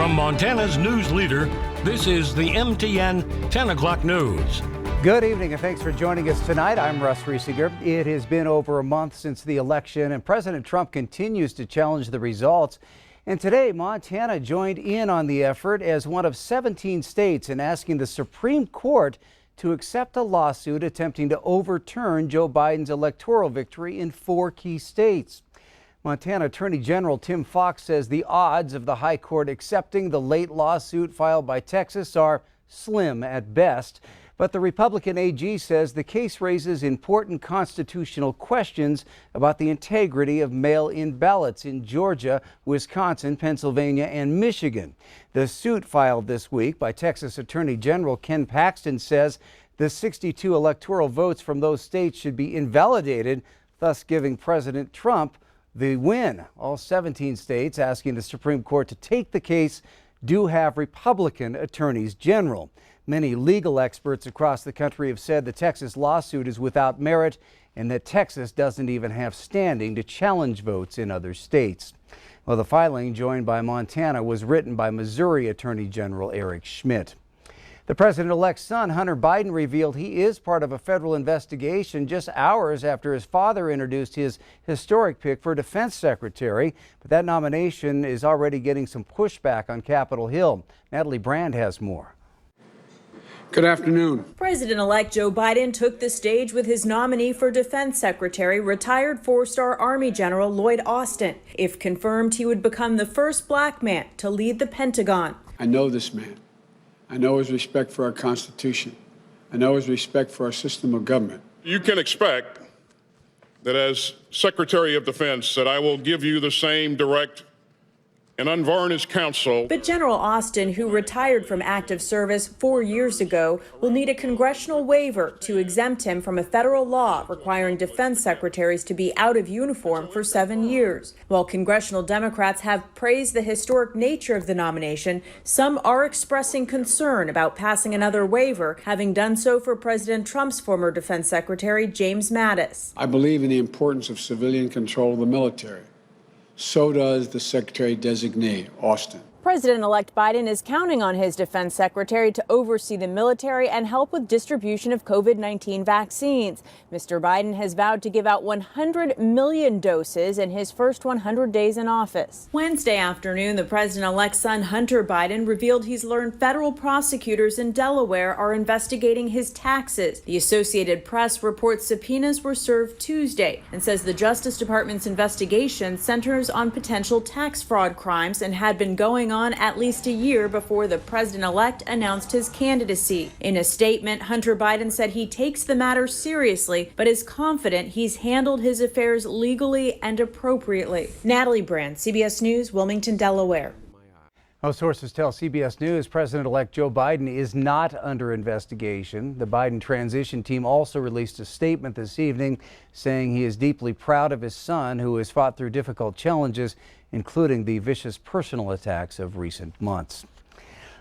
From Montana's news leader, this is the MTN 10 o'clock news. Good evening and thanks for joining us tonight. I'm Russ Riesinger. It has been over a month since the election and President Trump continues to challenge the results. And today, Montana joined in on the effort as one of 17 states in asking the Supreme Court to accept a lawsuit attempting to overturn Joe Biden's electoral victory in 4 key states. Montana Attorney General Tim Fox says the odds of the High Court accepting the late lawsuit filed by Texas are slim at best. But the Republican AG says the case raises important constitutional questions about the integrity of mail-in ballots in Georgia, Wisconsin, Pennsylvania, and Michigan. The suit filed this week by Texas Attorney General Ken Paxton says the 62 electoral votes from those states should be invalidated, thus giving President Trump the win. All 17 states asking the Supreme Court to take the case do have Republican attorneys general. Many legal experts across the country have said the Texas lawsuit is without merit and that Texas doesn't even have standing to challenge votes in other states. Well, the filing, joined by Montana, was written by Missouri Attorney General Eric Schmidt. The president-elect's son, Hunter Biden, revealed he is part of a federal investigation just hours after his father introduced his historic pick for defense secretary. But that nomination is already getting some pushback on Capitol Hill. Natalie Brand has more. Good afternoon. President-elect Joe Biden took the stage with his nominee for defense secretary, retired 4-star Army General Lloyd Austin. If confirmed, he would become the first black man to lead the Pentagon. I know this man. I know his respect for our Constitution. I know his respect for our system of government. You can expect that as Secretary of Defense that I will give you the same direct and unvarnished counsel. But General Austin, who retired from active service 4 years ago, will need a congressional waiver to exempt him from a federal law requiring defense secretaries to be out of uniform for 7 years. While congressional Democrats have praised the historic nature of the nomination, some are expressing concern about passing another waiver, having done so for President Trump's former defense secretary, James Mattis. I believe in the importance of civilian control of the military. So does the Secretary-designate, Austin. President-elect Biden is counting on his defense secretary to oversee the military and help with distribution of COVID-19 vaccines. Mr. Biden has vowed to give out 100 million doses in his first 100 days in office. Wednesday afternoon, the president-elect's son, Hunter Biden, revealed he's learned federal prosecutors in Delaware are investigating his taxes. The Associated Press reports subpoenas were served Tuesday and says the Justice Department's investigation centers on potential tax fraud crimes and had been going on at least a year before the president-elect announced his candidacy. In a statement, Hunter Biden said he takes the matter seriously, but is confident he's handled his affairs legally and appropriately. Natalie Brand, CBS News, Wilmington, Delaware. Most sources tell CBS News President-elect Joe Biden is not under investigation. The Biden transition team also released a statement this evening saying he is deeply proud of his son, who has fought through difficult challenges, including the vicious personal attacks of recent months.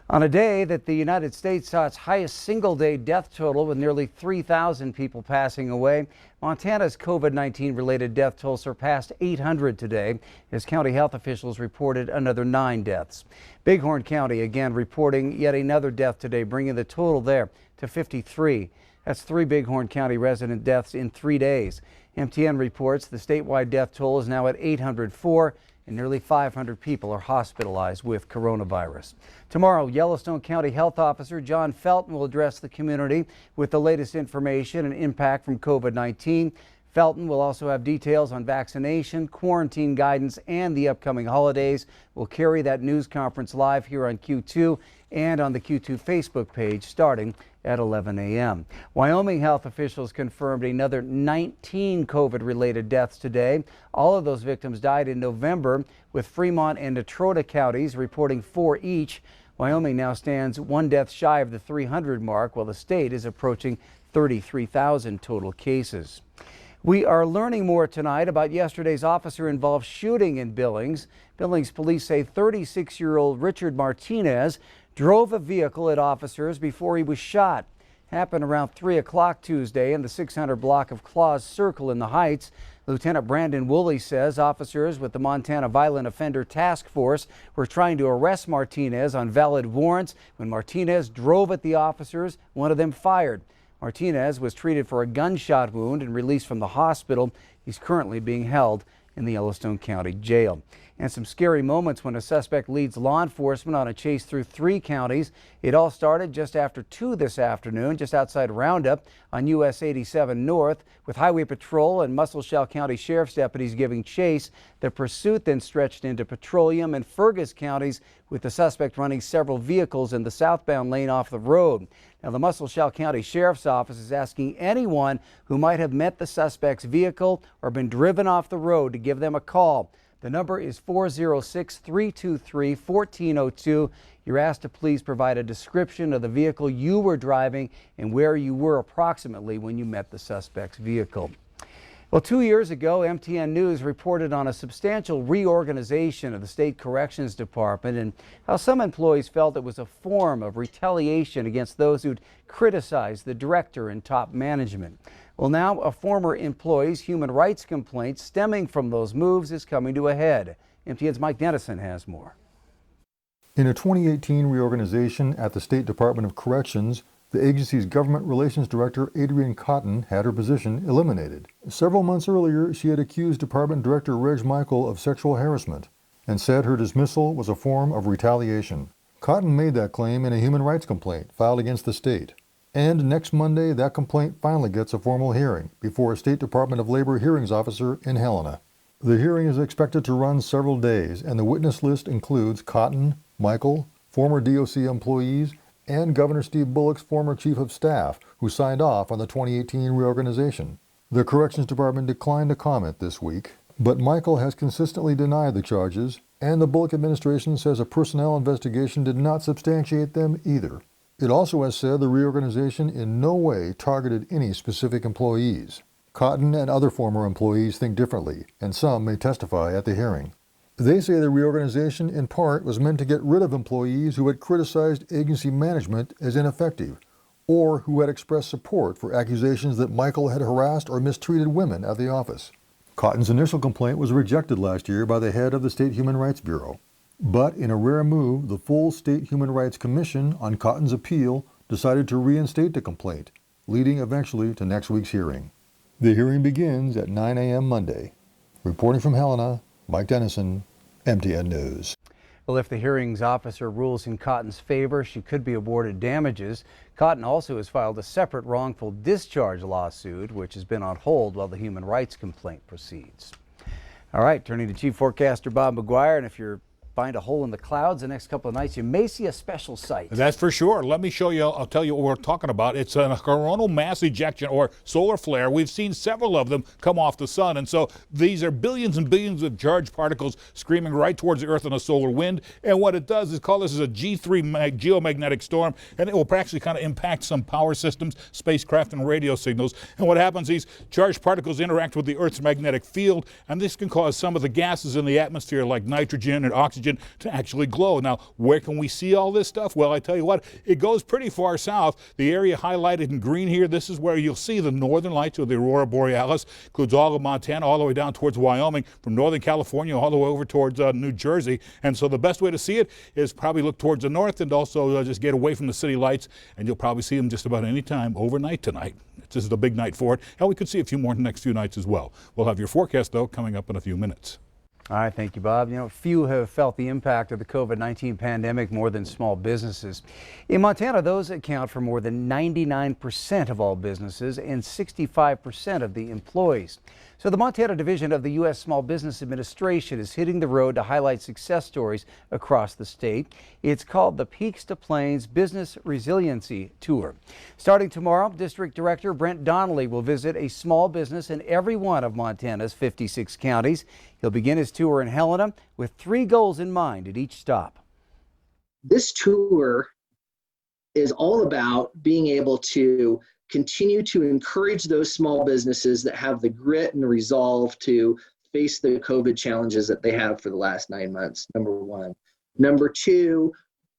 On a day that the United States saw its highest single-day death total with nearly 3,000 people passing away, Montana's COVID-19 related death toll surpassed 800 today as county health officials reported another 9 deaths. Bighorn County again reporting yet another death today, bringing the total there to 53. That's 3 Bighorn County resident deaths in 3 days. MTN reports the statewide death toll is now at 804. And nearly 500 people are hospitalized with coronavirus. Tomorrow, Yellowstone County Health Officer John Felton will address the community with the latest information and impact from COVID-19. Felton will also have details on vaccination, quarantine guidance, and the upcoming holidays. We'll carry that news conference live here on Q2 and on the Q2 Facebook page starting at 11 a.m. Wyoming health officials confirmed another 19 COVID-related deaths today. All of those victims died in November, with Fremont and Natrona counties reporting 4 each. Wyoming now stands 1 death shy of the 300 mark, while the state is approaching 33,000 total cases. We are learning more tonight about yesterday's officer-involved shooting in Billings. Billings police say 36-year-old Richard Martinez drove a vehicle at officers before he was shot. happened around 3 o'clock Tuesday in the 600 block of Claus Circle in the Heights. Lieutenant Brandon Woolley says officers with the Montana Violent Offender Task Force were trying to arrest Martinez on valid warrants. When Martinez drove at the officers, one of them fired. Martinez was treated for a gunshot wound and released from the hospital. He's currently being held in the Yellowstone County Jail. And some scary moments when a suspect leads law enforcement on a chase through 3 counties. It all started just after 2 this afternoon, just outside Roundup on US 87 North, with Highway Patrol and Muscle County Sheriff's deputies giving chase. The pursuit then stretched into Petroleum and Fergus counties, with the suspect running several vehicles in the southbound lane off the road. Now, the Muscle County Sheriff's Office is asking anyone who might have met the suspect's vehicle or been driven off the road to give them a call. The number is 406-323-1402. You're asked to please provide a description of the vehicle you were driving and where you were approximately when you met the suspect's vehicle. Well, 2 years ago, MTN News reported on a substantial reorganization of the State Corrections Department and how some employees felt it was a form of retaliation against those who'd criticized the director and top management. Well, now a former employee's human rights complaint stemming from those moves is coming to a head. MTN's Mike Dennison has more. In a 2018 reorganization at the State Department of Corrections, the agency's government relations director, Adrienne Cotton, had her position eliminated. Several months earlier, she had accused Department Director Reg Michael of sexual harassment and said her dismissal was a form of retaliation. Cotton made that claim in a human rights complaint filed against the state. And next Monday, that complaint finally gets a formal hearing before a State Department of Labor hearings officer in Helena. The hearing is expected to run several days, and the witness list includes Cotton, Michael, former DOC employees, and Governor Steve Bullock's former chief of staff, who signed off on the 2018 reorganization. The Corrections Department declined to comment this week, but Michael has consistently denied the charges, and the Bullock administration says a personnel investigation did not substantiate them either. It also has said the reorganization in no way targeted any specific employees. Cotton and other former employees think differently, and some may testify at the hearing. They say the reorganization, in part, was meant to get rid of employees who had criticized agency management as ineffective, or who had expressed support for accusations that Michael had harassed or mistreated women at the office. Cotton's initial complaint was rejected last year by the head of the State Human Rights Bureau. But in a rare move, the full State Human Rights Commission on Cotton's appeal decided to reinstate the complaint, leading eventually to next week's hearing. The hearing begins at 9 a.m. Monday. Reporting from Helena, Mike Dennison, MTN News. Well, if the hearings officer rules in Cotton's favor, she could be awarded damages. Cotton also has filed a separate wrongful discharge lawsuit, which has been on hold while the human rights complaint proceeds. All right, turning to Chief Forecaster Bob McGuire, and if you're find a hole in the clouds the next couple of nights, you may see a special sight. That's for sure. Let me show you, I'll tell you what we're talking about. It's a coronal mass ejection or solar flare. We've seen several of them come off the sun, and so these are billions and billions of charged particles screaming right towards the Earth in a solar wind. And what it does is call this as a G3 geomagnetic storm, and it will actually kind of impact some power systems, spacecraft, and radio signals. And what happens, these charged particles interact with the Earth's magnetic field, and this can cause some of the gases in the atmosphere like nitrogen and oxygen to actually glow. Now, where can we see all this stuff? Well, I tell you what, it goes pretty far south. The area highlighted in green here, this is where you'll see the northern lights of the Aurora Borealis. Includes all of Montana, all the way down towards Wyoming, from northern California all the way over towards New Jersey. And so the best way to see it is probably look towards the north and also just get away from the city lights, and you'll probably see them just about any time overnight tonight. This is the big night for it, and we could see a few more in the next few nights as well. We'll have your forecast, though, coming up in a few minutes. All right, thank you, Bob. You know, few have felt the impact of the COVID-19 pandemic more than small businesses. In Montana, those account for more than 99% of all businesses and 65% of the employees. So the Montana Division of the U.S. Small Business Administration is hitting the road to highlight success stories across the state. It's called the Peaks to Plains Business Resiliency Tour. Starting tomorrow, District Director Brent Donnelly will visit a small business in every one of Montana's 56 counties. He'll begin his tour in Helena with 3 goals in mind at each stop. This tour is all about being able to continue to encourage those small businesses that have the grit and the resolve to face the COVID challenges that they have for the last 9 months, number one. Number two,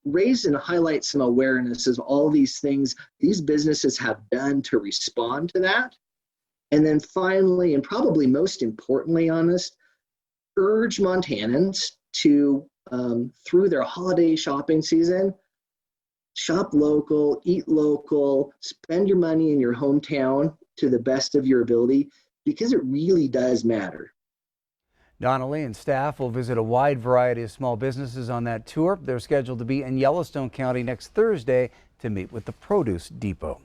raise and highlight some awareness of all these things these businesses have done to respond to that. And then finally, and probably most importantly, urge Montanans to, through their holiday shopping season, shop local, eat local, spend your money in your hometown to the best of your ability, because it really does matter. Donnelly and staff will visit a wide variety of small businesses on that tour. They're scheduled to be in Yellowstone County next Thursday to meet with the Produce Depot.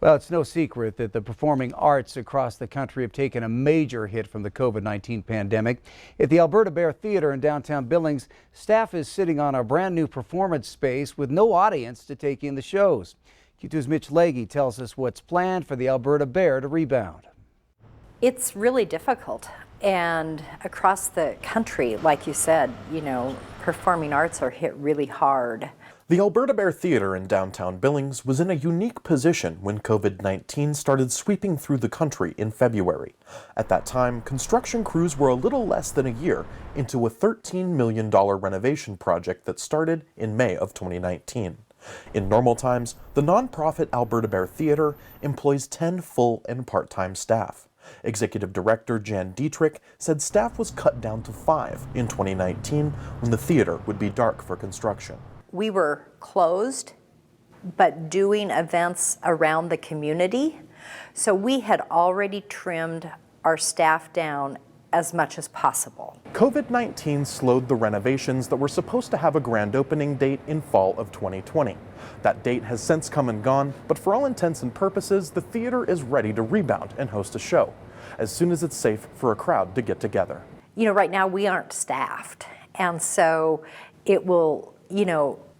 Well, it's no secret that the performing arts across the country have taken a major hit from the COVID-19 pandemic. At the Alberta Bear Theatre in downtown Billings, staff is sitting on a brand new performance space with no audience to take in the shows. Q2's Mitch Leahy tells us what's planned for the Alberta Bear to rebound. It's really difficult. And across the country, like you said, performing arts are hit really hard. The Alberta Bear Theatre in downtown Billings was in a unique position when COVID-19 started sweeping through the country in February. At that time, construction crews were a little less than a year into a $13 million renovation project that started in May of 2019. In normal times, the nonprofit Alberta Bear Theatre employs 10 full and part-time staff. Executive Director Jan Dietrich said staff was cut down to 5 in 2019 when the theater would be dark for construction. We were closed, but doing events around the community. So we had already trimmed our staff down as much as possible. COVID-19 slowed the renovations that were supposed to have a grand opening date in fall of 2020. That date has since come and gone, but for all intents and purposes, the theater is ready to rebound and host a show as soon as it's safe for a crowd to get together. Right now we aren't staffed, and so it will,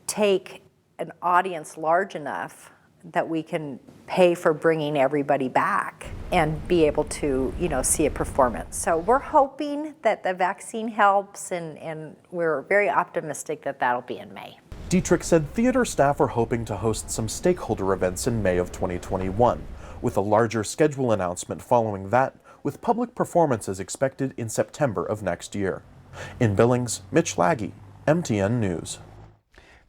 take an audience large enough that we can pay for bringing everybody back and be able to, see a performance. So we're hoping that the vaccine helps, and we're very optimistic that that'll be in May. Dietrich said theater staff are hoping to host some stakeholder events in May of 2021, with a larger schedule announcement following that, with public performances expected in September of next year. In Billings, Mitch Leahy, MTN News.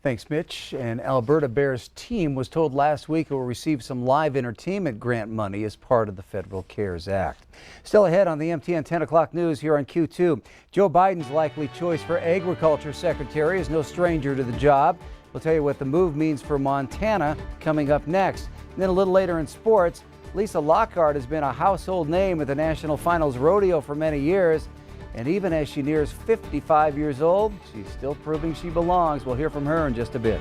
Thanks, Mitch. An Alberta Bears team was told last week it will receive some live entertainment grant money as part of the Federal CARES Act. Still ahead on the MTN 10 o'clock news here on Q2. Joe Biden's likely choice for Agriculture Secretary is no stranger to the job. We'll tell you what the move means for Montana coming up next. And then a little later in sports, Lisa Lockhart has been a household name at the National Finals Rodeo for many years. And even as she nears 55 years old, she's still proving she belongs. We'll hear from her in just a bit.